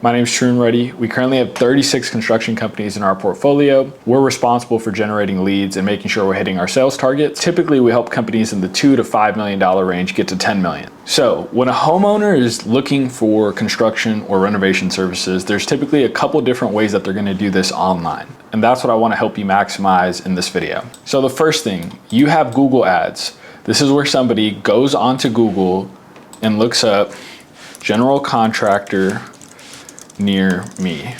My name is Shrun Reddy. We currently have 36 construction companies in our portfolio. We're responsible for generating leads and making sure we're hitting our sales targets. Typically, we help companies in the $2 to $5 million range get to 10 million. So when a homeowner is looking for construction or renovation services, there's typically a couple different ways that they're going to do this online. And that's what I want to help you maximize in this video. So the first thing, you have Google Ads. This is where somebody goes onto Google and looks up general contractor near me.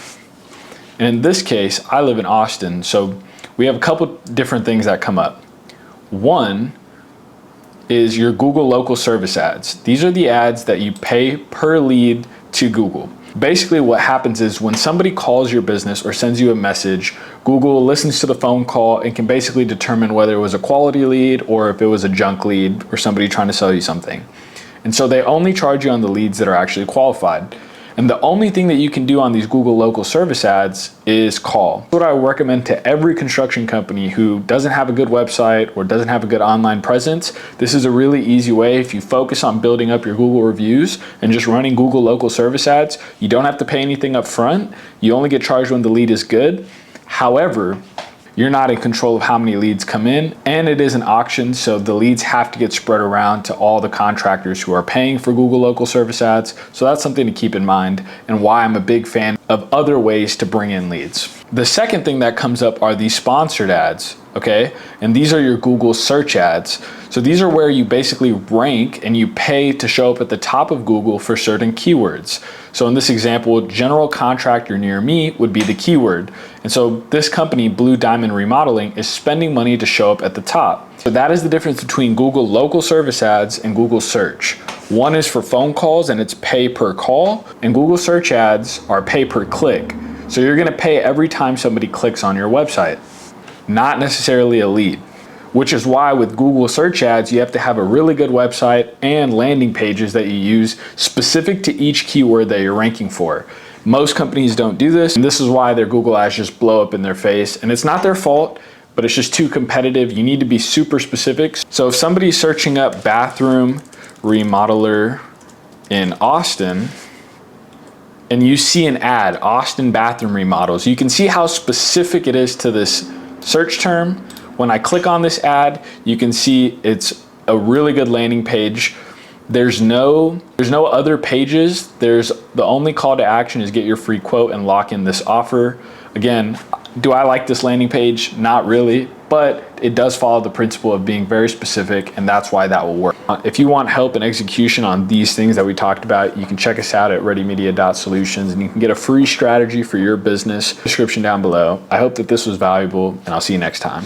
And in this case, I live in Austin, so we have a couple different things that come up. One is your Google local service ads. These are the ads that you pay per lead to Google. Basically what happens is when somebody calls your business or sends you a message, Google listens to the phone call and can basically determine whether it was a quality lead or if it was a junk lead or somebody trying to sell you something. And so they only charge you on the leads that are actually qualified. And the only thing that you can do on these Google local service ads is call. What I recommend to every construction company who doesn't have a good website or doesn't have a good online presence, this is a really easy way. If you focus on building up your Google reviews and just running Google local service ads, you don't have to pay anything up front. You only get charged when the lead is good. However, you're not in control of how many leads come in, and it is an auction, so the leads have to get spread around to all the contractors who are paying for Google local service ads. So that's something to keep in mind and why I'm a big fan of other ways to bring in leads. The second thing that comes up are these sponsored ads, okay? And these are your Google search ads. So these are where you basically rank and you pay to show up at the top of Google for certain keywords. So in this example, general contractor near me would be the keyword. And so this company, Blue Diamond Remodeling, is spending money to show up at the top. So that is the difference between Google local service ads and Google search. One is for phone calls and it's pay per call, and Google search ads are pay per click. So you're gonna pay every time somebody clicks on your website, not necessarily a lead. Which is why with Google search ads, you have to have a really good website and landing pages that you use specific to each keyword that you're ranking for. Most companies don't do this, and this is why their Google ads just blow up in their face. And it's not their fault, but it's just too competitive. You need to be super specific. So if somebody's searching up bathroom remodeler in Austin, and you see an ad, Austin bathroom remodels, you can see how specific it is to this search term. When I click on this ad, you can see it's a really good landing page. There's no other pages. The only call to action is get your free quote and lock in this offer. Again, do I like this landing page? Not really, but it does follow the principle of being very specific, and that's why that will work. If you want help and execution on these things that we talked about, you can check us out at readymedia.solutions, and you can get a free strategy for your business. Description down below. I hope that this was valuable, and I'll see you next time.